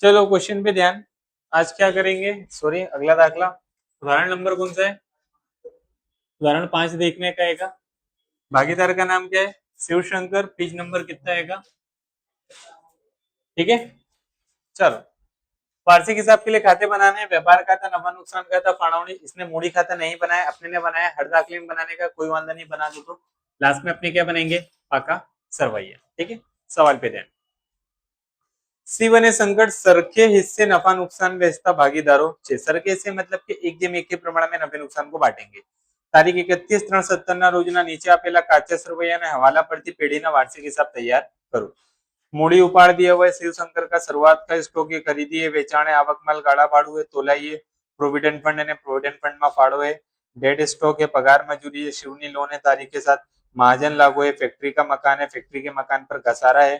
चलो क्वेश्चन पे ध्यान। आज क्या करेंगे, सॉरी अगला दाखला। उदाहरण नंबर कौन सा है? उदाहरण 5 देखने का है। भागीदार का नाम क्या है? शिव शंकर। पेज नंबर कितना है? ठीक है, चलो। वार्षिक हिसाब के लिए खाते बनाने हैं। व्यापार खाता, नफा नुकसान खाता, फाड़वनी। इसने मूडी खाता नहीं बनाया, अपने ने बनाया। हर दाखिले में बनाने का कोई वादा नहीं, बना दो तो लास्ट में अपने क्या बनेंगे? पाका सरवैया। ठीक है, सवाल पे ध्यान। शिव ने संकट सरखे हिस्से नफा नुकसान बेचता भागीदारों छे। सरखे हिस्से मतलब કે 1:1 के प्रमाण में नफे नुकसान को बांटेंगे। તારીખ 31/3/70 ના રોજના નીચે આપેલા કાચા સરવૈયાને હવાલા પરથી પેઢીના વાર્ષિક હિસાબ તૈયાર કરો। मूडी उपाड़ दिया हुआ है शिव शंकर का। शुरुआत का स्टॉक ये खरीदी है, वेचाण है, आवक माल गाड़ा भाड़ू है, तोलाई है, प्रोविडेंट फंड है, प्रोविडेंट फंड में फाड़ो है, डेड स्टॉक है, पगार मजूरी है, शिवनी लोन है तारीख के साथ, महाजन लागू है, फैक्ट्री का मकान है, फैक्ट्री के मकान पर घसारा है,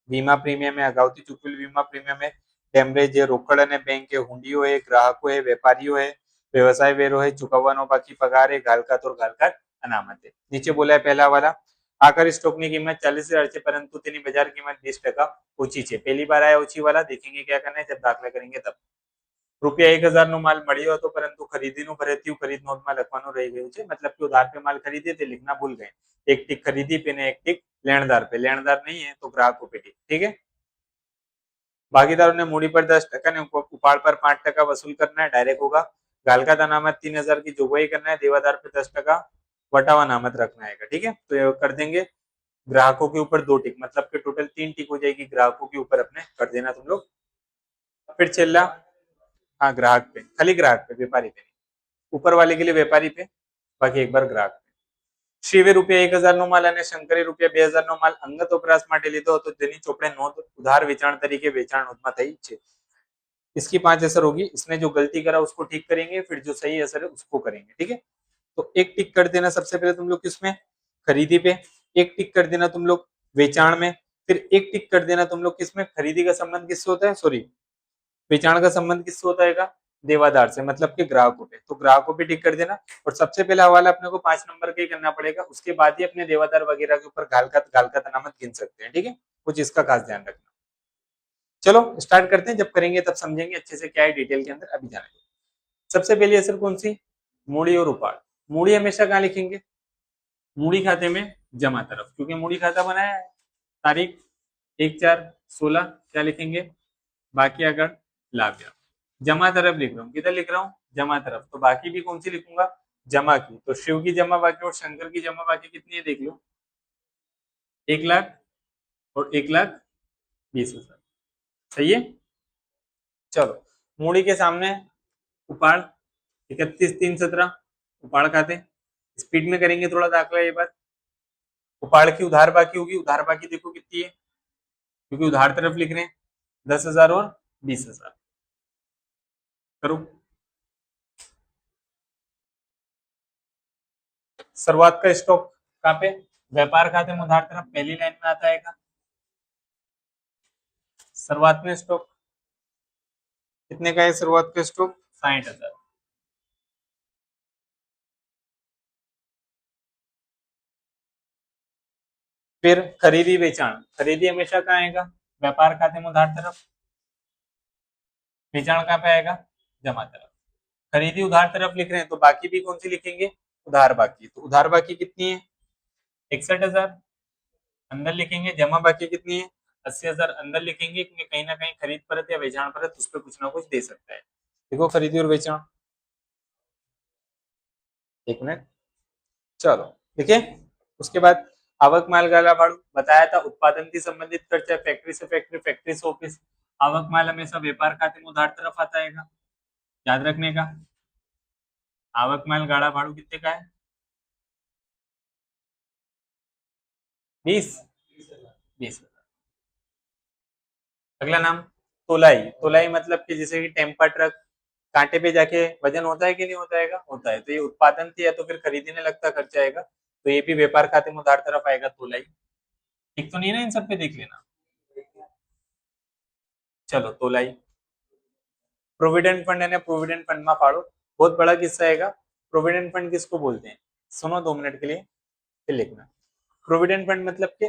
वीमा प्रीमियम है, अगाउथी चूकेल वीमा प्रीमियम है, डेमरेज है, रोकड़ है, बैंक है, हुंडियो है, ग्राहको है, व्यापारियों है, व्यवसाय वेरो है, चुकवવાનો बाकी पगार है, घालकात और घालकात अनामत है। नीचे बोला है पहला वाला, आखिर स्टॉकની કિંમત 40,000 છે પરંતુ તેની બજાર કિંમત 20% ऊंची છે। पहली बार आया ऊंची वाला, देखेंगे क्या करना है जब दाखला करेंगे तब। રૂપિયા 1,000 નો માલ મળ્યો હતો પરંતુ ખરીદીનું ભરેત્યું ખરીદ નોટમાં લખવાનું રહી ગયું છે, मतलब कि उधार पे माल खरीदे थे लिखना भूल गए। एक टिक खरीदी पे ने एक टिक लेनदार पे, लेनदार नहीं है तो ग्राहकों पे टिक। ठीक है, भागीदारों ने मूडी पर 10% ने उपाड़ पर 5% वसूल करना है, डायरेक्ट होगा। गालका अनामत 3,000 की जोगवाई करना है, देवादार पे 10% वटाव अनामत रखना है। ठीक है, तो ये कर देंगे। ग्राहकों के ऊपर 2 टिक, मतलब कि टोटल 3 टिक हो जाएगी। ग्राहकों के ऊपर अपने कर देना तुम लोग। फिर चेला, हाँ ग्राहक पे, खाली ग्राहक पे, व्यापारी पे नहीं। ऊपर वाले के लिए व्यापारी पे, बाकी एक बार ग्राहक पे। શિવે રૂપિયા 1,000 નો માલ અને શંકરે રૂપિયા 2,000 નો માલ અંગત વપરાશ માટે લીધો હતો, તેની ચોપડે નોંધ ઉધાર વેચાણ તરીકે વેચાણ નોંધમાં થઈ છે। इसकी 5 असर होगी। इसने जो गलती करा उसको ठीक करेंगे, फिर जो सही असर है उसको करेंगे। ठीक है, तो एक टिक कर देना सबसे पहले तुम लोग किसमें? खरीदी पे। एक टिक कर देना तुम लोग वेचाण में। फिर एक टिक कर देना तुम लोग किसमें? खरीदी का संबंध किससे होता है, सॉरी वेचाण का संबंध किससे होता है? देवादार से, मतलब कि ग्राहकों पे। तो ग्राहकों पे टिक कर देना। और सबसे पहला हवाला अपने को 5 नंबर का ही करना पड़ेगा, उसके बाद ही अपने देवादार वगैरह के ऊपर घालकत घालकत अनामत गिन सकते हैं। ठीक है, कुछ इसका खास ध्यान रखना। चलो स्टार्ट करते हैं, जब करेंगे तब समझेंगे अच्छे से क्या है डिटेल के अंदर, अभी जाने दो। सबसे पहली असर कौन सी? मूड़ी और उपाड़। मूड़ी हमेशा कहाँ लिखेंगे? मूड़ी खाते में जमा तरफ, क्योंकि मूड़ी खाता बनाया है। तारीख 1/4/16 क्या लिखेंगे? बाकी अगर लाभ। जमा तरफ लिख रहा हूँ, किधर लिख रहा हूँ? जमा तरफ। तो बाकी भी कौन सी लिखूंगा? जमा की। तो शिव की जमा बाकी और शंकर की जमा बाकी कितनी है देख लो, 1,00,000 और 1,20,000। सही है, चलो। मूड़ी के सामने उपाड़ 31/3/17, उपाड़ खाते। स्पीड में करेंगे थोड़ा दाखला ये बात। उपाड़ की उधार बाकी होगी, उधार बाकी देखो कितनी है, क्योंकि उधार तरफ लिख रहे हैं, 10,000 और 20,000। करो। शुरुआत का स्टॉक कहाँ पे? व्यापार खाते में उधार तरफ पहली लाइन में आता है। शुरुआत में स्टॉक कितने का है? शुरुआत का स्टॉक 60,000। फिर खरीदी वेचाण, खरीदी हमेशा कहाँ आएगा? व्यापार खाते में उधार तरफ। वेचाण कहाँ पे आएगा? जमा तरफ। खरीदी उधार तरफ लिख रहे हैं तो बाकी भी कौन सी लिखेंगे? उधार बाकी। तो उधार बाकी कितनी है? 61,000 अंदर लिखेंगे। जमा बाकी कितनी है? 80,000 अंदर लिखेंगे, क्योंकि कहीं ना कहीं खरीद परत या वेचाण परत उस पर कुछ ना कुछ दे सकता है। देखो खरीदी और वेचाण, एक मिनट, चलो देखिए। उसके बाद आवक माल गाला भाड़ू बताया था, उत्पादन की संबंधित खर्चा, फैक्ट्री से फैक्ट्री, फैक्ट्री से ऑफिस। आवक माल हमेशा व्यापार खाते में उधार तरफ आता है, याद रखने का। आवक माल गाड़ा भाड़ू कितने का है? 20। अगला नाम तोलाई। तोलाई मतलब कि जैसे कि टेम्पा ट्रक, कांटे पे जाके वजन होता है कि नहीं होता है? होता है। तो ये उत्पादन थी या तो फिर खरीदने लगता खर्चा आएगा, तो ये भी व्यापार खाते में उधार तरफ आएगा तोलाई। ठीक तो नहीं है ना? इन सब पे देख लेना। चलो तोलाई। प्रोविडेंट फंड है ना, प्रोविडेंट फंड में फाड़ो। बहुत बड़ा किस्सा है। प्रोविडेंट फंड किसको बोलते हैं? सुनो 2 मिनट के लिए फिर लिखना। प्रोविडेंट फंड मतलब के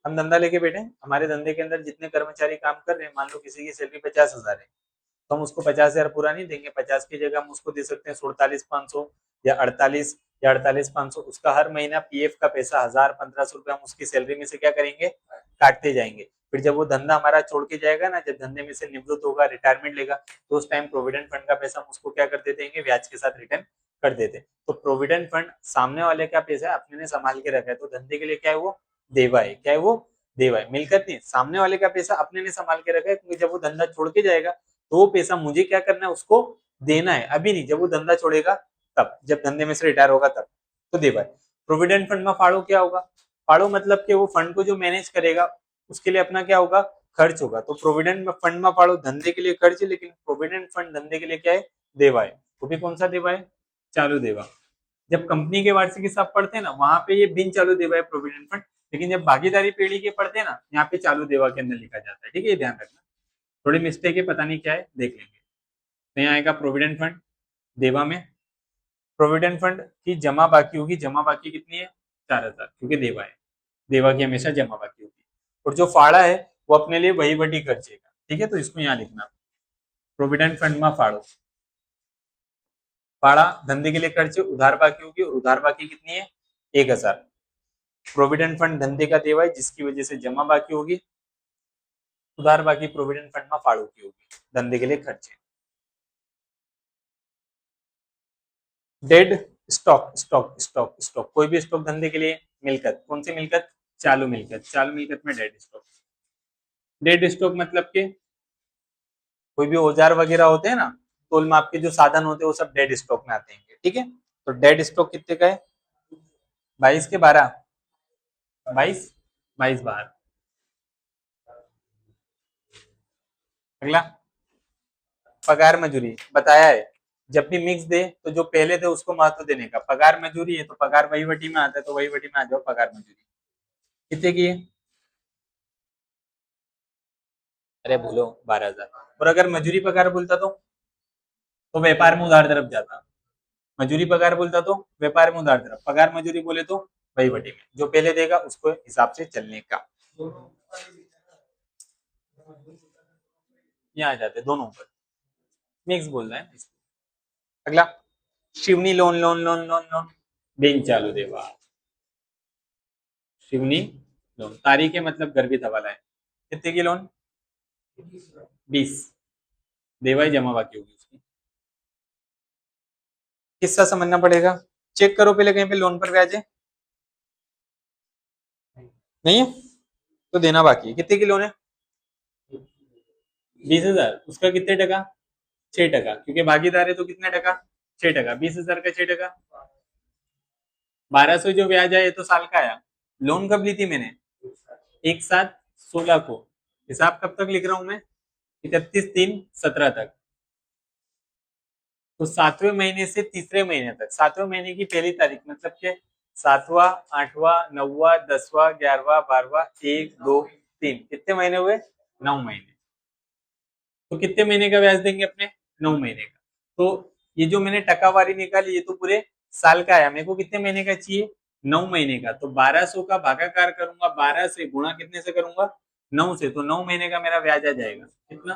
हम धंधा लेके बैठे, हमारे धंधे के अंदर जितने कर्मचारी काम कर रहे हैं, मान लो किसी की सैलरी 50,000 है, तो हम उसको 50,000 पूरा नहीं देंगे, 50 की जगह हम उसको दे सकते हैं 47,500 या 48,500। उसका हर महीना पीएफ का पैसा 1,000-1,500 हम उसकी सैलरी में से क्या करेंगे, काटते जाएंगे। फिर जब वो धंधा हमारा छोड़ के जाएगा ना, जब धंधे में से निवृत्त होगा, रिटायरमेंट लेगा, तो उस टाइम प्रोविडेंट फंड का पैसा हम उसको क्या कर देंगे, ब्याज के साथ रिटर्न कर देते। तो प्रोविडेंट फंड सामने वाले का पैसा अपने ने संभाल के रखा है, तो धंधे के लिए क्या है, वो देवा है। क्या है वो, देवा है। मिलकत नहीं, सामने वाले का पैसा अपने ने संभाल के रखा है, क्योंकि जब वो धंधा छोड़ के जाएगा तो वो पैसा मुझे क्या करना है, उसको देना है। अभी नहीं, जब वो धंधा छोड़ेगा तब, जब धंधे में से रिटायर होगा तब, तो देवा है। प्रोविडेंट फंड में फाड़ो क्या होगा, फाड़ो मतलब कि वो फंड को जो मैनेज करेगा उसके लिए अपना क्या होगा, खर्च होगा। तो प्रोविडेंट फंड में फाड़ो धंधे के लिए खर्च है, लेकिन प्रोविडेंट फंड धंधे के लिए क्या है, देवा है। वो भी कौन सा देवा है, चालू देवा। जब कंपनी के वार्षिक हिसाब पढ़ते हैं ना, वहां पे ये बिन चालू देवा है प्रोविडेंट फंड, लेकिन जब भागीदारी पेढ़ी के पढ़ते हैं ना, यहाँ पे चालू देवा के अंदर लिखा जाता है। ठीक है, ये ध्यान रखना, थोड़ी मिस्टेक है, पता नहीं क्या है, देख लेंगे। तो यहाँ आएगा प्रोविडेंट फंड देवा में। प्रोविडेंट फंड की जमा बाकी होगी, जमा बाकी कितनी है, 4,000, क्योंकि देवा है, देवा की हमेशा जमा बाकी होगी। और जो फाड़ा है वो अपने लिए वही वटी खर्चेगा। ठीक है, तो इसको यहाँ लिखना, प्रोविडेंट फंड में फाड़ो, फाड़ा धंधे के लिए खर्च, उधार बाकी होगी, और उधार बाकी कितनी है, 1,000। प्रोविडेंट फंड धंधे का देवा है, जिसकी वजह से जमा बाकी होगी, उधार बाकी प्रोविडेंट फंड में फाड़ो की होगी, धंधे के लिए खर्चे। Dead stock, stock stock stock, कोई भी स्टॉक धंधे के लिए। मिलकत, कौन सी मिलकत, चालू मिलकत, चालू मिलकत में डेड स्टॉक। डेड स्टॉक मतलब के कोई भी औजार वगैरह होते हैं ना, तोल माप के जो साधन होते हैं, वो सब डेड स्टॉक में आते हैं। ठीक है, तो डेड स्टॉक कितने का है, 22 के 12, 22, 22 बाहर। अगला, पगार मजूरी बताया है, जब भी मिक्स दे तो जो पहले थे उसको महत्व देने का। पगार मजूरी है तो पगार वही वटी में आता है, तो वही वटी में आ जाओ पगार मजूरी। कितने की है, अरे भूलो, 12,000। और अगर मजूरी पगार बोलता तो व्यापार में उधार तरफ जाता। मजूरी पगार बोलता तो व्यापार में उधार तरफ, पगार मजूरी बोले तो वही वटी में, जो पहले देगा उसको हिसाब से चलने का। यहाँ आ जाते दोनों पर, मिक्स बोल रहा है। अगला, शिवनी लोन, लोन लोन लोन लोन, बिन चालू देवा। शिवनी लोन, तारीख है मतलब गर्भित हवाला है। कितने की लोन, 20, देवाई जमा बाकी होगी उसकी। किस्सा समझना पड़ेगा, चेक करो पहले कहीं पे लोन पर ब्याज है, नहीं है तो देना बाकी है। कितने की लोन है, 20,000, उसका कितने टका, 6%, क्योंकि भागीदार है तो कितने टका, 6%, 20,000 का 6%, 1,200 जो ब्याज आया तो साल का आया। लोन कब ली थी मैंने, 1/7/16 को। हिसाब कब तक लिख रहा हूं मैं, 31/3/17 तक। तो 7वें महीने से तीसरे महीने तक, 7वें महीने की पहली तारीख मतलब के 7वां, 8वां, 9वां, 10वां, 11वां, 12वां, 1, 2, 3, कितने महीने हुए, 9 महीने। तो कितने महीने का ब्याज देंगे अपने, 9 महीने का। तो ये जो मैंने टकावारी निकाली ये तो पूरे साल का आया, मेरे को कितने महीने का चाहिए, 9 महीने का। तो 1,200 का भागाकार करूंगा 12 से, गुणा कितने से करूंगा, 9 से, तो 9 महीने का मेरा ब्याज आ जाएगा कितना।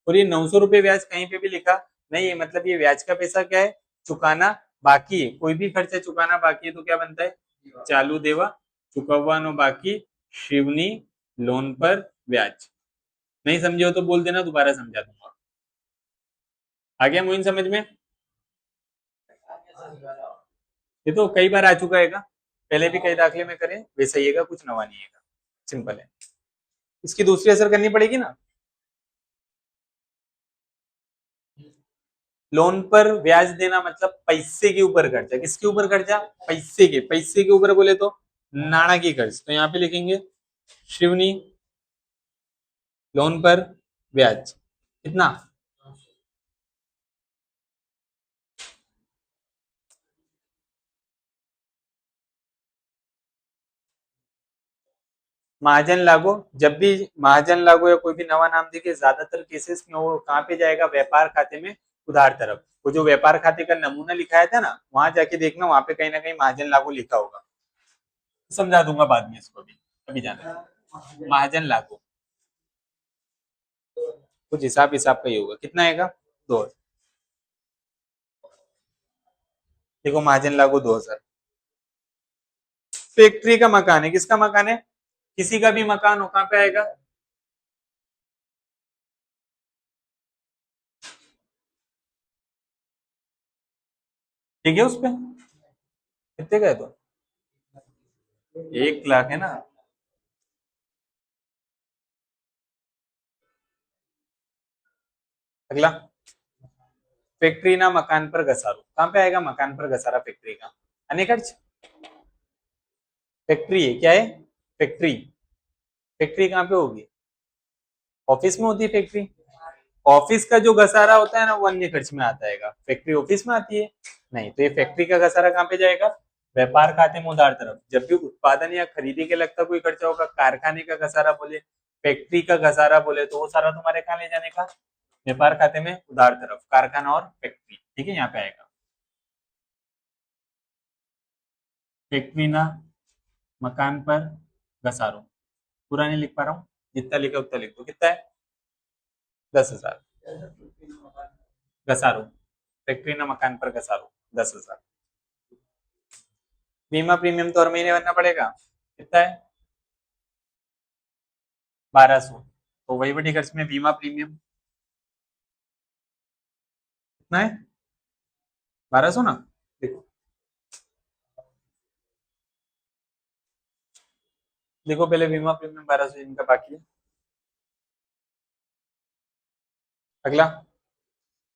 और ये 900 रुपए ब्याज कहीं पे भी लिखा नहीं है, मतलब ये ब्याज का पैसा क्या है, चुकाना बाकी है। कोई भी खर्चा चुकाना बाकी है तो क्या बनता है, चालू देवा, चुकवानो बाकी, शिवनी लोन पर ब्याज। नहीं समझे हो तो बोल देना, दोबारा समझा दूंगा। आ गया मोइन समझ में, ये तो कई बार आ चुका है, पहले भी कई दाखिले में करें, वैसा ही है, कुछ नवा नहीं है, सिंपल है। इसकी दूसरी असर करनी पड़ेगी ना, लोन पर ब्याज देना मतलब पैसे के ऊपर खर्चा। किसके ऊपर खर्चा, पैसे के, पैसे के ऊपर बोले तो नाणा की खर्च। तो यहाँ पे लिखेंगे शिवनी लोन पर ब्याज कितना, महाजन लागू। जब भी महाजन लागू या कोई भी नवा नाम देखिए, ज्यादातर केसेस में वो कहाँ पे जाएगा, व्यापार खाते में उधार तरफ। वो जो व्यापार खाते का नमूना लिखाया था ना, वहां जाके देखना, वहां पे कहीं ना कहीं महाजन लागू लिखा होगा। समझा दूंगा बाद में इसको भी। अभी जाना है महाजन लागू, कुछ हिसाब हिसाब का ही होगा, कितना आएगा 2। देखो महाजन लागू 2000, फैक्ट्री का मकान है, किसका मकान है, किसी का भी मकान हो, कहां पे आएगा, ठीक है, उस पे कितने का है, तो 1 लाख है ना। अगला, फैक्ट्री ना मकान पर घसारो, कहां पे आएगा मकान पर घसारा फैक्ट्री का, अन्य खर्च, फैक्ट्री है, क्या है, फैक्ट्री, फैक्ट्री कहां पे होगी, ऑफिस में होती है फैक्ट्री, ऑफिस का जो घसारा होता है ना वो अन्य खर्च में आता है, फैक्ट्री ऑफिस में आती है नहीं, तो ये फैक्ट्री का घसारा कहां पे जाएगा, व्यापार खाते में उधार तरफ, जब भी उत्पादन या खरीदी के लगता कोई खर्चा होगा, कारखाने का घसारा बोले, फैक्ट्री का घसारा बोले, तो वो सारा तुम्हारे कहां ले जाने का, व्यापार खाते में उधार तरफ, कारखाना और फैक्ट्री, ठीक है, यहाँ पे आएगा, फैक्ट्री ना मकान पर घसारो, पूरा नहीं लिख पा रहा हूँ, जितना लिखा उतना लिख दो, कितना है 10,000, घसारो, फैक्ट्री ना मकान पर घसारो 10,000, बीमा प्रीमियम तो हर महीने भरना पड़ेगा, कितना है 1200, तो वही बड़ी खर्च में बीमा प्रीमियम कितना है 1200 ना, देखो देखो पहले बीमा प्रीमियम 1200 इनका बाकी है। अगला,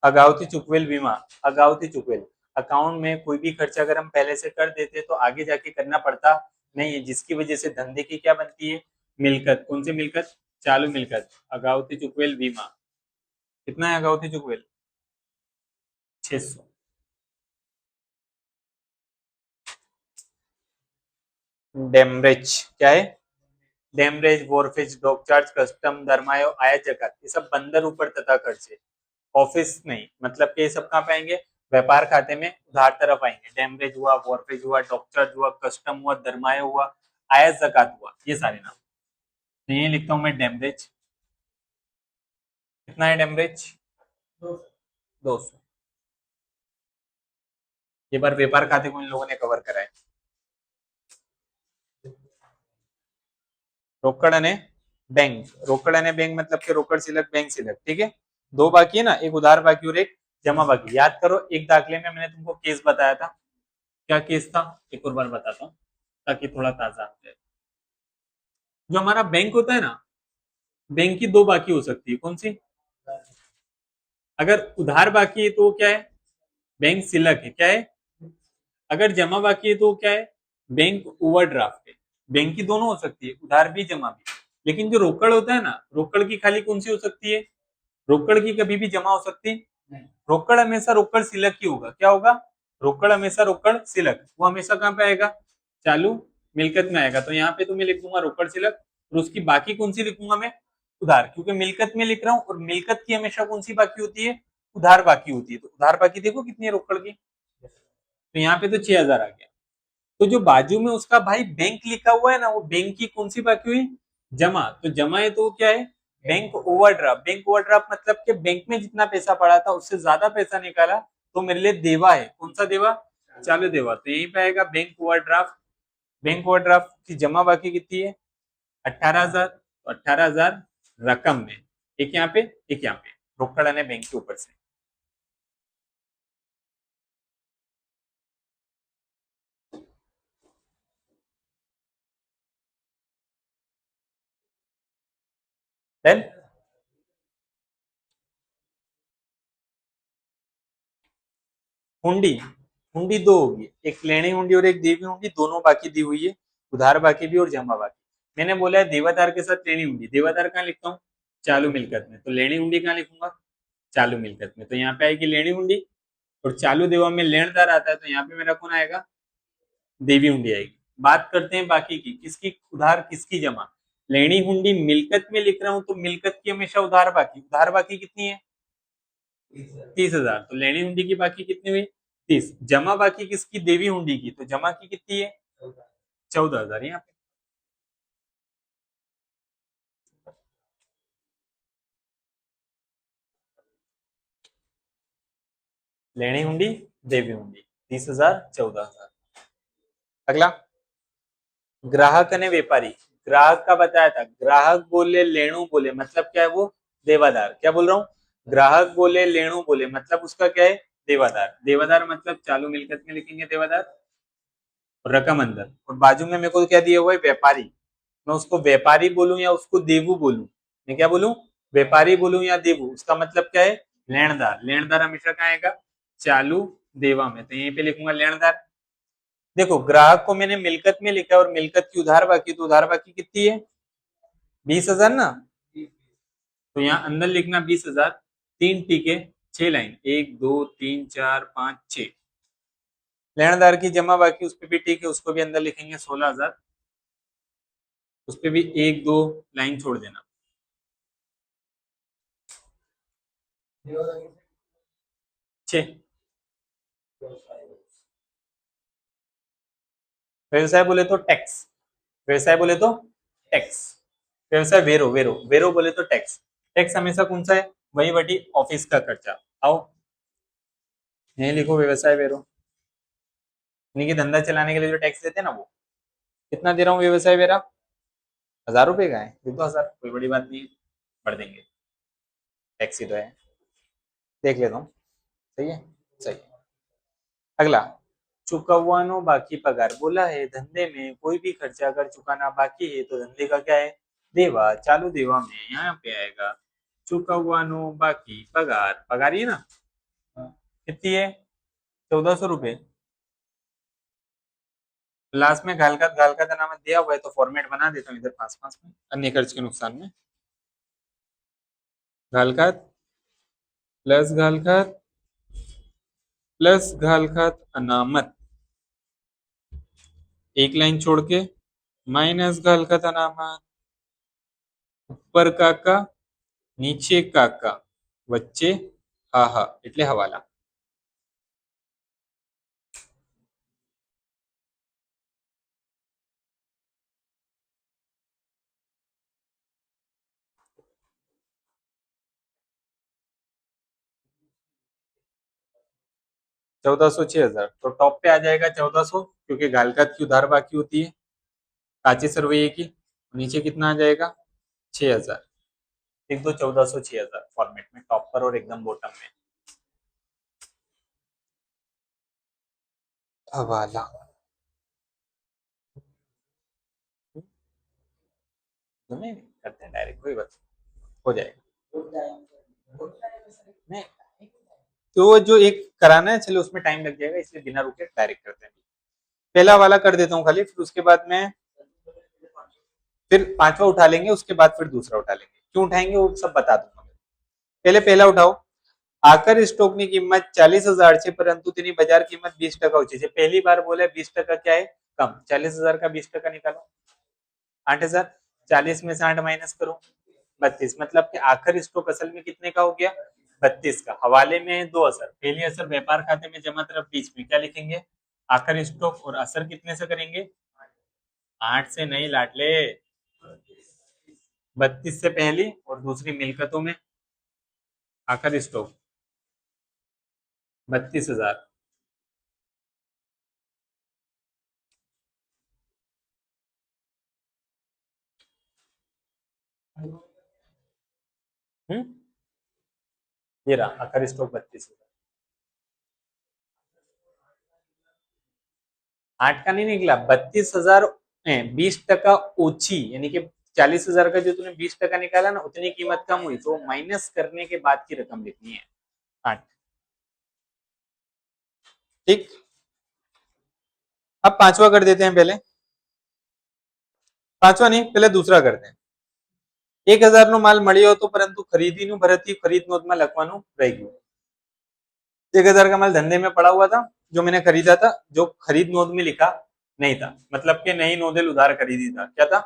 अगाउती चुकवेल बीमा, अगाउती चुकवेल, अकाउंट में कोई भी खर्चा अगर हम पहले से कर देते तो आगे जाके करना पड़ता नहीं है, जिसकी वजह से धंधे की क्या बनती है, मिलकत, कौन सी मिलकत, चालू मिलकत, अगाउती चुकवेल बीमा, कितना है अगाउती चुकवेल 600, डेमरेज क्या है, डेमरेज, वॉरफेज, डॉक चार्ज, कस्टम, धर्मायो, आयात जकात, ये सब बंदर ऊपर तथा खर्चे, ऑफिस नहीं, मतलब कि ये सब कहाँ पे आएंगे, व्यापार खाते में उधार तरफ आएंगे, डेमरेज हुआ, वॉरफेज हुआ, डॉक चार्ज हुआ, कस्टम हुआ, धर्मायो हुआ, आयात जकात हुआ, ये सारे नाम, तो ये लिखता हूं मैं डेमरेज, कितना है डेमरेज 200, ये बार व्यापार खाते को इन लोगों ने कवर करा है, रोकड़ ने बैंक, रोकड़ ने बैंक मतलब कि रोकड़ सिलक बैंक सिलक, ठीक है, दो बाकी है ना, एक उधार बाकी और एक जमा बाकी, याद करो एक दाखिले में मैंने तुमको केस बताया था, क्या केस था, एक और बार बताता हूँ ताकि थोड़ा ताजा हो जाए, जो हमारा बैंक होता है ना, बैंक की दो बाकी हो सकती है, कौन सी, अगर उधार बाकी है तो क्या है, बैंक सिलक है, क्या है, अगर जमा बाकी है तो क्या है, बैंक ओवरड्राफ्ट है, बैंक की दोनों हो सकती है, उधार भी जमा भी, लेकिन जो रोकड़ होता है ना, रोकड़ की खाली कौन सी हो सकती है, रोकड़ की कभी भी जमा हो सकती है, रोकड़ हमेशा रोकड़ सिलक ही होगा, क्या होगा, रोकड़ हमेशा रोकड़ सिलक, वो हमेशा कहां पे आएगा, चालू मिलकत में आएगा, तो यहाँ पे तो मैं लिख दूंगा रोकड़ सिलक, और उसकी बाकी कौन सी लिखूंगा मैं, उधार, क्योंकि मिलकत में लिख रहा हूँ, और मिलकत की हमेशा कौन सी बाकी होती है, उधार बाकी होती है, तो उधार बाकी देखो कितनी है रोकड़ की, तो यहाँ पे तो 6,000 आ गया, तो जो बाजू में उसका भाई बैंक लिखा हुआ है ना, वो बैंक की कौन सी बाकी हुई, जमा, तो जमा है तो क्या है, बैंक ओवरड्राफ्ट, बैंक ओवरड्राफ्ट मतलब कि बैंक में जितना पैसा पड़ा था उससे ज्यादा पैसा निकाला, तो मेरे लिए देवा है, कौन सा देवा, चालू देवा, तो यहीं पे आएगा बैंक ओवरड्राफ्ट, बैंक ओवरड्राफ्ट की जमा बाकी कितनी है 18,000, तो 18,000 रकम में, एक यहाँ पे एक यहाँ पे, रोकड़ ने बैंक के ऊपर से, देन हुंडी, हुंडी दो होगी, एक लेनी हुंडी और एक देवी हुंडी, दोनों बाकी दी हुई है, उधार बाकी भी और जमा बाकी, मैंने बोला है देवादार के साथ लेनी हुंडी, देवादार कहाँ लिखता हूँ, चालू मिलकत में, तो लेनी हुंडी कहाँ लिखूंगा, चालू मिलकत में, तो यहाँ पे आएगी लेनी हुंडी, और चालू देवा में लेनदार आता है, तो यहाँ पे मेरा कौन आएगा, देवी हुंडी आएगी। बात करते हैं बाकी की, किसकी उधार किसकी जमा, लेनी हुंडी मिलकत में लिख रहा हूं, तो मिलकत की हमेशा उधार बाकी, उधार बाकी कितनी है 30,000, तो लेनी हुंडी की बाकी कितनी हुई 30, जमा बाकी किसकी, देवी हुंडी की, तो जमा की कितनी है 14,000, यहाँ पे लेनी हुंडी देवी हुंडी 30,000 14,000। अगला ग्राहक ने व्यापारी, ग्राहक का बताया था, ग्राहक बोले लेणु बोले मतलब क्या है वो देवादार, क्या बोल रहा हूँ, ग्राहक बोले लेणु बोले मतलब उसका क्या है देवादार, देवादार मतलब चालू मिलकत में लिखेंगे देवादार और रकम अंदर, और बाजू में मेरे को क्या दिया हुआ है व्यापारी, मैं उसको व्यापारी बोलूं या उसको देवू बोलूं, मैं क्या बोलूं व्यापारी बोलूं या देवू, उसका मतलब क्या है लेनदार, लेनदार हमेशा कहाँ आएगा चालू देवा में, तो यहीं पे लिखूंगा लेनदार। देखो ग्राहक को मैंने मिलकत में लिखा और मिलकत की उधार बाकी, तो उधार बाकी कितनी है 20,000 ना, तो यहाँ अंदर लिखना 20,000, 3 टीके 6 लाइन 1 2 3 4 5 6, लेनदार की जमा बाकी उस पर भी ठीक है, उसको भी अंदर लिखेंगे 16,000, उस पर भी 1 2 लाइन छोड़ देना। व्यवसाय बोले तो टैक्स, व्यवसाय बोले तो टैक्स, व्यवसाय वेरो, वेरो वेरो बोले तो टैक्स, टैक्स हमेशा कौन सा है वही बटी ऑफिस का खर्चा। आओ यही लिखो व्यवसाय वेरो, यानी कि धंधा चलाने के लिए जो टैक्स देते हैं ना वो, कितना दे रहा हूँ व्यवसाय वेरा 1,000 रुपए का है, दे दो 1,000, कोई बड़ी बात नहीं है, बढ़ देंगे, टैक्स ही तो है, देख लेता हूँ, सही है सही है। अगला चुकवानो बाकी पगार, बोला है धंधे में कोई भी खर्चा अगर चुकाना बाकी है तो धंधे का क्या है देवा, चालू देवा में यहाँ पे आएगा चुकवानो बाकी पगार, पगार ही है ना, कितनी है 1,400 रुपए, लास्ट में घालका नाम दिया हुआ है तो फॉर्मेट बना देता हूँ इधर पास पास में, अन्य खर्च के नुकसान में घालकात प्लस घालकात प्लस घालकात अनामत, एक लाइन छोड़ के माइनस घालकात अनामत, ઉપર કાકા નીચે કાકા વચ્ચે હાહા એટલે હવાલા। 1,400 6,000, तो टॉप पे आ जाएगा 1,400 क्योंकि गालकात की उधार बाकी होती है काची सरवैये की, नीचे कितना आ जाएगा 6,000, लिख दो 1,400 6,000 फॉर्मेट में टॉप पर और एकदम बॉटम में हवाला। नहीं करते हैं डायरेक्ट, कोई बात हो जाएगा, नहीं तो जो एक कराना है चलो उसमें टाइम लग जाएगा इसलिए बिना रुके डायरेक्ट करते हैं, पहला वाला कर देता हूँ खाली, फिर उसके बाद में फिर पांचवा उठा लेंगे, उसके बाद फिर दूसरा उठा लेंगे, क्यों उठाएंगे वो सब बता दूंगा। पहले पहला उठाओ, आकर स्टॉकनी किंमत 40,000 છે પરંતુ તેની બજાર કિંમત 20% ઓછી છે, पहली बार बोले 20% क्या है कम, 40,000 का 20% निकालो 8,000, 40 में से 8 माइनस करो 32, मतलब कि आखिर स्टॉक असल में कितने का हो गया 32 का, हवाले में 2 असर, पहली असर व्यापार खाते में जमा तरफ 20 में क्या लिखेंगे आखिर स्टॉक, और असर कितने से करेंगे 8 से नहीं लाडले, 32 से पहली और दूसरी मिलकतों में आखिर स्टॉक 32,000, ये रहा आखिर स्टॉक 32,000, 8 का नहीं निकला 32,000, 20% ओछी, यानी कि 40,000 का जो तूने 20% निकाला ना उतनी कीमत कम हुई, तो माइनस करने के बाद की रकम लिखनी है 8, ठीक। अब पांचवा कर देते हैं, पहले पांचवा नहीं पहले दूसरा करते हैं, 1,000 નો માલ મળ્યો હતો પરંતુ ખરીદીનું ભરતી ખરીદ નોંધમાં લખવાનું રહી ગયું, 1,000 का माल धंधे में पड़ा हुआ था जो मैंने खरीदा था, जो खरीद नोंद में लिखा नहीं था, मतलब कि नहीं नोंदेल उधार खरीदी था, क्या था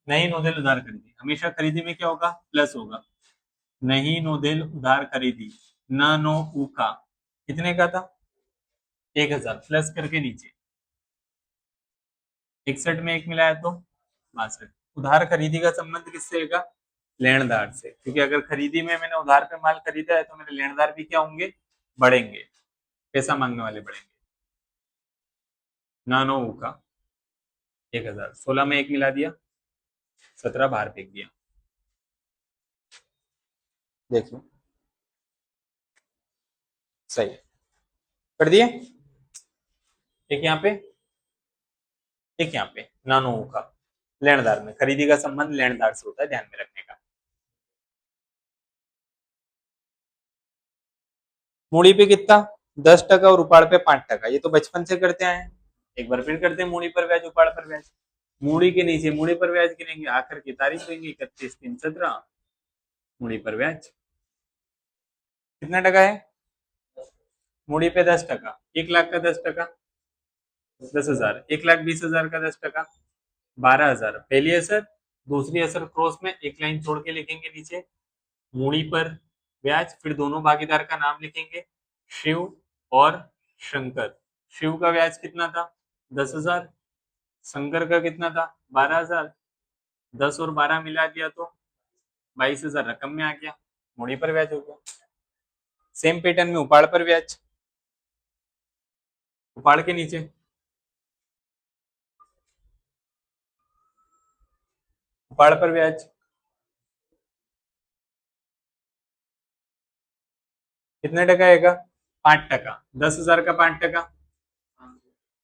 नहीं नोंदेल उधार खरीदी, हमेशा खरीदी में क्या होगा प्लस होगा, नहीं नोंदेल उधार खरीदी न नो उखा कितने का था 1,000 प्लस करके नीचे 61 में एक मिलाया तो 62, उधार खरीदी का संबंध किससे होगा लेनदार से, क्योंकि अगर खरीदी में मैंने उधार पे माल खरीदा है तो मेरे लेनदार भी क्या होंगे बढ़ेंगे, पैसा मांगने वाले पड़ेंगे। नानो का 1000, 16 में 1 मिला दिया, 17 बाहर फेंक दिया। देखिए सही है, कर दिए। एक यहाँ पे, एक यहाँ पे। नानो का लेनदार में, खरीदी का संबंध लेनदार से होता है, ध्यान में रखने का। मूड़ी पे कितना, 10% और उपाड़ पे 5%। ये तो बचपन से करते आए हैं, एक बार फिर करते हैं। मूड़ी पर ब्याज, उपाड़ पर ब्याज। मूड़ी के नीचे मूड़ी पर ब्याज गिनेंगे, आखिर की तारीख देंगे 31 3 17। मूड़ी पर ब्याज कितना टका है, मूड़ी पे 10%, 1 लाख का 10%, 10,000, 1,20,000 का 10%, 12,000। पहली असर, दूसरी असर क्रॉस में एक लाइन छोड़ के लिखेंगे नीचे, मूड़ी पर ब्याज, फिर दोनों भागीदार का नाम लिखेंगे, शिव और शंकर। शिव का ब्याज कितना था, 10,000। शंकर का कितना था, 12,000। 10 और 12 मिला दिया तो 22,000 रकम में आ गया, मूड़ी पर ब्याज हो गया। सेम पैटर्न में उपाड़ पर ब्याज, उपाड़ के नीचे उपाड़ पर ब्याज कितने टका आएगा, 5%। 10,000 का 5%,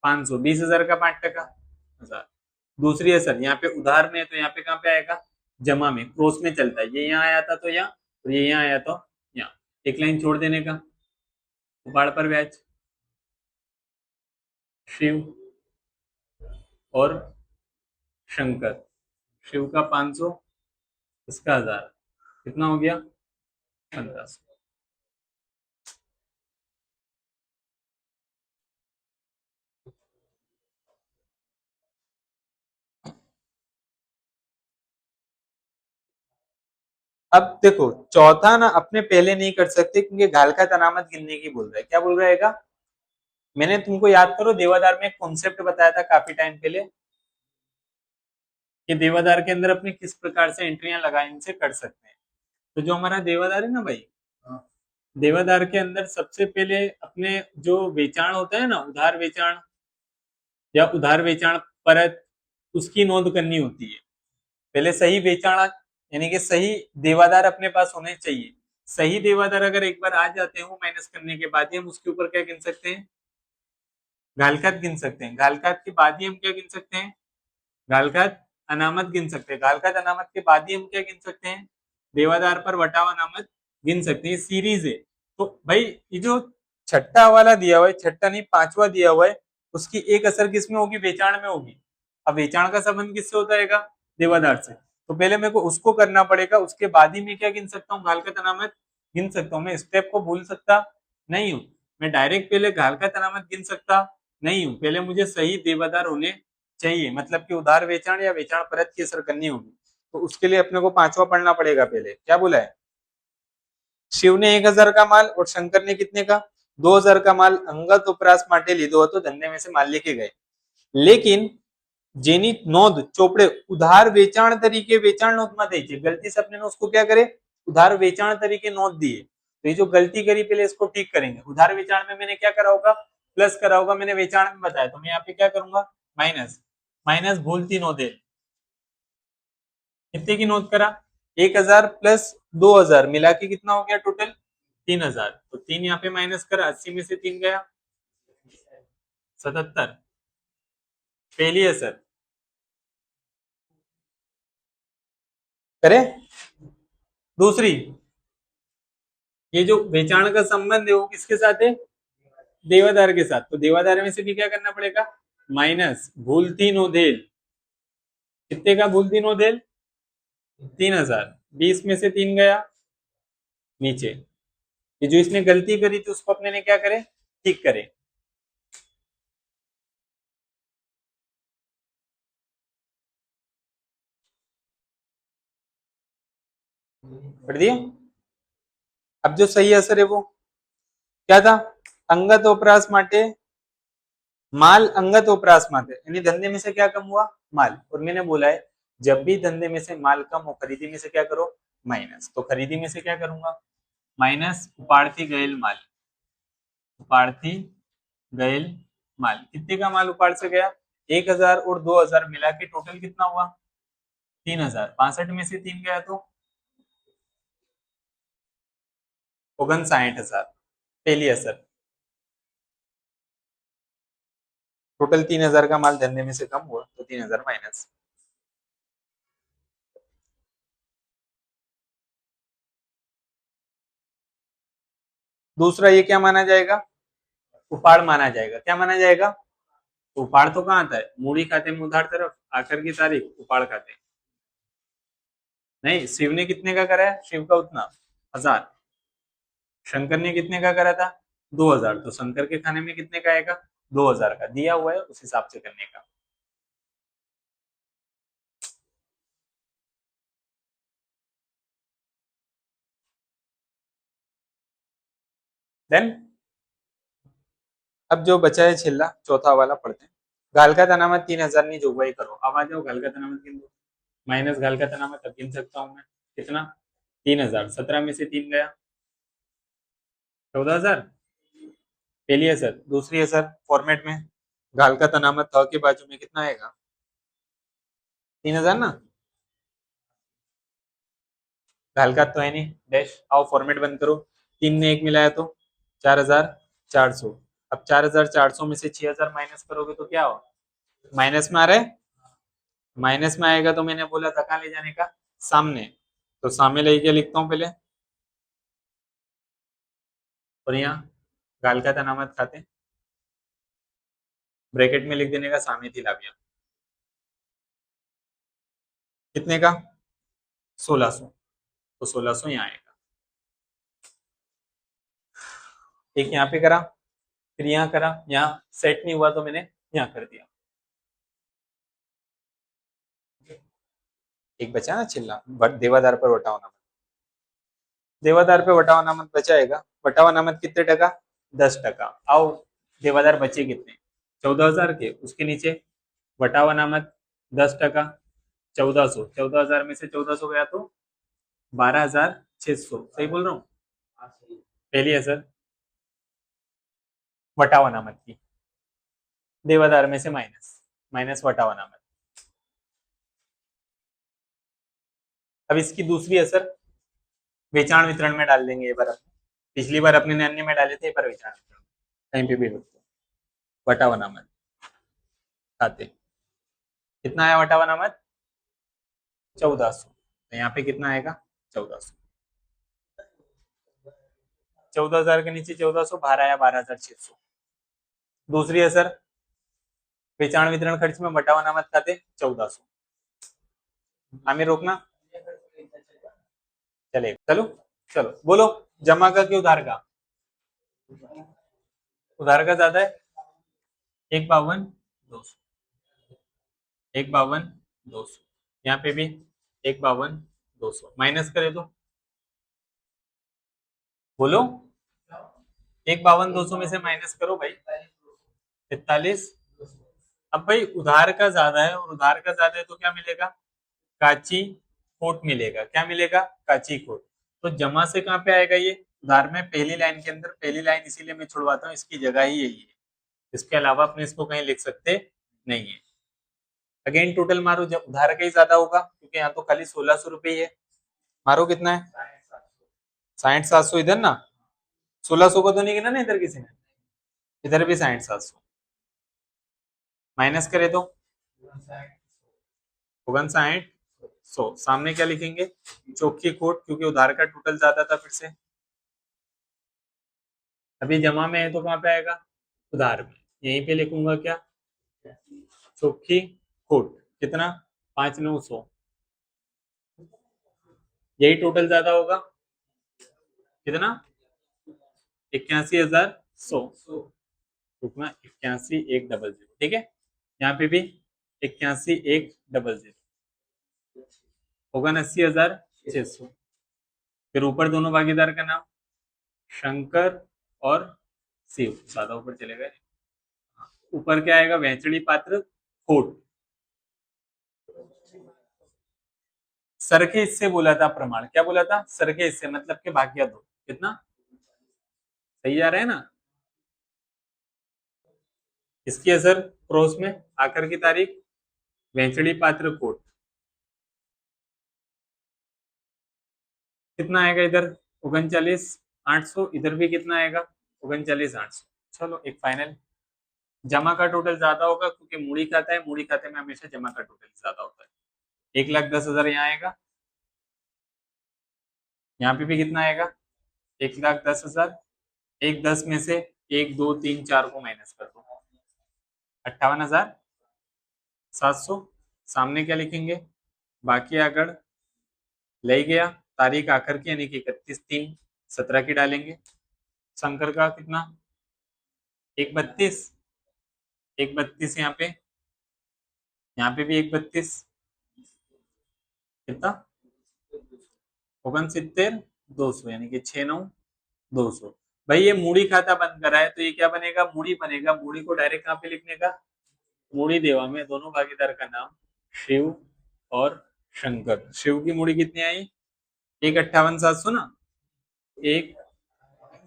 500। 20,000 का 5%, 1,000। दूसरी असर यहाँ पे उधार में है, तो यहाँ पे कहाँ पे आएगा, जमा में, क्रॉस में चलता है। ये यहाँ आया था तो यहाँ, और ये यहाँ आया तो यहाँ, एक लाइन छोड़ देने का। उपाड़ पर ब्याज, शिव और शंकर। शिव का 500, इसका 1,000, कितना हो गया, 1500। अब देखो चौथा ना अपने पहले नहीं कर सकते, क्योंकि घाल का तनामत गिनने की बोल रहा है। क्या बोल रहेगा, मैंने तुमको याद करो देवादार में एक कॉन्सेप्ट बताया था काफी टाइम पहले, कि देवादार के अंदर अपने किस प्रकार से एंट्रियां लगाने से कर सकते हैं। तो जो हमारा देवादार है ना भाई, देवादार के अंदर सबसे पहले अपने जो वेचाण होता है ना, उधार वेचाण या उधार वेचाण परत, उसकी नोंद करनी होती है। पहले सही वेचाण यानी कि सही देवादार अपने पास होने चाहिए। सही देवादार अगर एक बार आ जाते हो माइनस करने के बाद ही हम उसके ऊपर क्या गिन सकते हैं, गालकात गिन सकते हैं। गालकात के बाद ही हम क्या गिन सकते हैं, गालकात अनामत गिन सकते हैं। गालकात अनामत के बाद ही हम क्या गिन सकते हैं, देवादार पर वटाव अनामत गिन सकते हैं। सीरीज है। तो भाई ये जो छठा वाला दिया हुआ है, छठा नहीं पांचवा दिया हुआ है, उसकी एक असर किसमें होगी, वेचाण में होगी। अब वेचाण का संबंध किससे होता है, देवादार से। तो पहले मेरे को उसको करना पड़ेगा, उसके बाद ही मैं क्या गिन सकता हूँ, गालकात अनामत गिन सकता हूँ। मैं स्टेप को भूल सकता नहीं हूँ, मैं डायरेक्ट पहले गालकात अनामत गिन सकता नहीं हूँ। पहले मुझे सही देवादार होने चाहिए, मतलब कि उधार वेचाण या वेचाण परत की असर करनी होगी। तो उसके लिए अपने को पांचवा पढ़ना पड़ेगा। पहले क्या बोला है, शिव ने 1,000 का माल और शंकर ने कितने का, 2,000 का माल अंगत उपरास माटे लीधो तो धंधे में से माल लेके गए। लेकिन जेनी नोंध चोपड़े उधार वेचाण तरीके वेचाण नोंध में दी थी, गलती से अपने ने उसको क्या करे, उधार वेचाण तरीके नोंध दिए। तो ये जो गलती करी पहले इसको ठीक करेंगे। उधार वेचाण में मैंने क्या करा होगा, प्लस करा होगा, मैंने वेचाण में बताया, तो मैं यहाँ पे क्या करूंगा, माइनस। माइनस भूलती नोंधे, कितने की नोंध करा, 1,000 प्लस 2,000 मिला के कितना हो गया टोटल, 3,000। तो 3 यहाँ पे माइनस करा, 80 में से 3 गया, 77। पहली असर करे। दूसरी, ये जो वेचाण का संबंध है वो किसके साथ है, देवादार के साथ। तो देवादार में से भी क्या करना पड़ेगा, माइनस भूलती नोंधेल। कितने का भूलती नोंधेल, 3,000। 20 में से 3 गया नीचे। ये जो इसने गलती करी थी उसको अपने ने क्या करे, ठीक करे। पढ़ दिए। अब जो सही असर है वो क्या था, अंगत ओपरास माटे माल अंगत ओपरास माटे, यानी धंधे में से क्या कम हुआ, माल। और मैंने बोला है जब भी धंधे में से माल कम हो, खरीदी में से क्या करो, माइनस। तो खरीदी में से क्या करूंगा, माइनस उपाड़ती गयल माल। उपाड़ती गैल माल, कितने का माल उपाड़ से गया? 1,000 और 2,000 मिला के टोटल कितना हुआ? 3,000। 65 में से 3 गया तो 59,000। पहली असर, टोटल 3,000 का माल धंधे में से कम हुआ तो 3,000 माइनस। दूसरा ये क्या माना जाएगा? उपाड़ माना जाएगा। क्या माना जाएगा? तो उपाड़ तो कहाँ आता है? मूड़ी खाते में उधार तरफ, आखिर की तारीख उपाड़ खाते। नहीं, शिव ने कितने का करा है? शिव का उतना 1,000। शंकर ने कितने का करा था? 2,000। तो शंकर के खाने में कितने का आएगा? 2,000 का दिया हुआ है, उस हिसाब से करने का। देन अब जो बचा है छिल्ला, चौथा वाला पढ़ते हैं। घाल का तनामत 3,000 नहीं जोगवाई करो। अब आ जाओ, घाल का तनामत गिन दो। माइनस घाल का तनामत अब गिन सकता हूँ मैं। कितना? 3,000। 17 में से 3 गया 14,000। पहली असर। दूसरी असर फॉर्मेट में, घाल का तनामत था के बाजू में कितना आएगा? 3,000 ना। घाल का तो है नहीं, डैश। आओ फॉर्मेट बंद करो। 3 ने 1 मिलाया तो 4,400। अब 4,400 में से 6,000 माइनस करोगे तो क्या हो? माइनस में आ रहा है। माइनस में आएगा तो मैंने बोला था कहाँ ले जाने का? सामने। तो सामने लेके लिखता हूँ पहले, और यहाँ गाल का तनामत खाते, ब्रैकेट में लिख देने का सामने थी लाभिया। कितने का? 1,600। तो 1,600 यहाँ आएगा। एक यहाँ पे करा, फिर यहाँ करा, यहाँ सेट नहीं हुआ तो मैंने यहाँ कर दिया। एक बचा ना छिल्ला, बट देवादार पर वटा होना। देवादार पे वटाव अनामत बचाएगा। वटाव अनामत कितने टका? 10%। आओ, देवादार बचे कितने? 14,000 के। उसके नीचे वटाव अनामत 10%, 1,400। 14,000 में से 1,400 गया तो 12,600। सही बोल रहा हूँ? पहली असर वटाव अनामत की, देवादार में से माइनस, माइनस वटाव अनामत। अब इसकी दूसरी असर वेचाण वितरण में डाल देंगे। ये बार पिछली बार अपने ने अन्य में डाले थे, ये बार वेचाण वितरण कहीं पे भी रखते। वटाव अनामत खाते कितना आया? वटाव अनामत 1,400। तो यहाँ पे कितना आएगा? 1,400। 14,000 के नीचे 1,400 बाहर आया 12,600। दूसरी असर वेचाण वितरण खर्च में वटाव अनामत खाते 1,400। हमें रोकना चले। चलो चलो बोलो, जमा का कि उधार का? उधार का ज्यादा है। 1,52,200। 1,52,200। यहाँ पे भी 1,52,200 माइनस करे तो बोलो। 1,52,200 में से माइनस करो भाई, 43। अब भाई उधार का ज्यादा है, और उधार का ज्यादा है तो क्या मिलेगा? काची खोट मिलेगा। क्या मिलेगा? काची खोट। तो जमा से कहाँ पे आएगा ये? उधार में पहली लाइन के अंदर। पहली लाइन इसीलिए मैं छुड़वाता हूँ, इसकी जगह ही यही है। इसके अलावा अपने इसको कहीं लिख सकते नहीं है। अगेन टोटल मारो, जब उधार का ही ज्यादा होगा, क्योंकि यहाँ तो खाली 1,600 रुपये है। मारो कितना है? 60,700 इधर ना। 1,600 को तो नहीं गिना ना इधर किसी ने। इधर भी 60,700 माइनस करे तो 59,100। सामने क्या लिखेंगे? चौकी खोट, क्योंकि उधार का टोटल ज्यादा था फिर से। अभी जमा में है तो कहाँ पे आएगा? उधार में। यहीं पे लिखूंगा क्या? चौकी खोट। कितना? 5,900। यही टोटल ज्यादा होगा। कितना? 81,100। रुकना, 81,100। ठीक है। यहाँ पे भी 81,100 होगा ना, 80,600। फिर ऊपर दोनों भागीदार का नाम शंकर और शिव, ज्यादा ऊपर चले गए। ऊपर क्या आएगा? वैचड़ी पात्र खोट। सर के हिस्से बोला था प्रमाण। क्या बोला था? सर के हिस्से मतलब के भाग्य दो। कितना? सही जा रहा है ना? इसकी असर क्रॉस में आकर की तारीख वेंचड़ी पात्र कोट कितना आएगा इधर 39,800, इधर भी कितना आएगा 39,800। चलो एक फाइनल। जमा का टोटल ज्यादा होगा क्योंकि मूड़ी खाता है, मूड़ी खाते में हमेशा जमा का टोटल ज्यादा होता है। 1,10,000 यहाँ आएगा, यहाँ पे भी कितना आएगा 1,10,000। एक 10 में से 1, 2, 3, 4 को माइनस कर दो, 58,700। सामने क्या लिखेंगे, बाकी आकर ले गया, तारीख आकर की यानी कि 31/3/17 की डालेंगे। शंकर का कितना 1,32, 1,32 यहाँ पे भी 1,32, कितना 69,200 यानी कि 69,200। भाई ये मूड़ी खाता बंद करा है तो ये क्या बनेगा, मूड़ी बनेगा। मूड़ी को डायरेक्ट कहाँ पे लिखने का, मूड़ी देवा में दोनों भागीदार का नाम शिव और शंकर। शिव की मूड़ी कितनी आई 1,58,700 ना, एक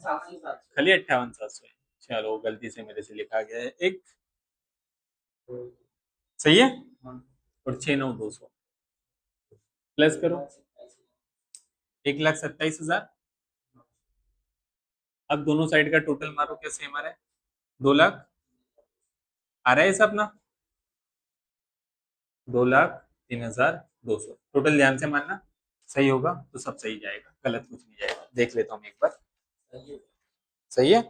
खाली 58,700 है। चलो गलती से मेरे से लिखा गया है एक, सही है। और 69,200 प्लस करो 1,27,000। अब दोनों साइड का टोटल मारो, क्या सेम आ रहा है 2 लाख आ रहा है सब ना, 2,03,200 टोटल। ध्यान से मानना, सही होगा तो सब सही जाएगा, गलत कुछ नहीं जाएगा। देख लेता हूँ एक बार, सही है,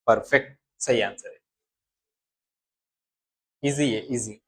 परफेक्ट सही आंसर है। इजी है, इजी।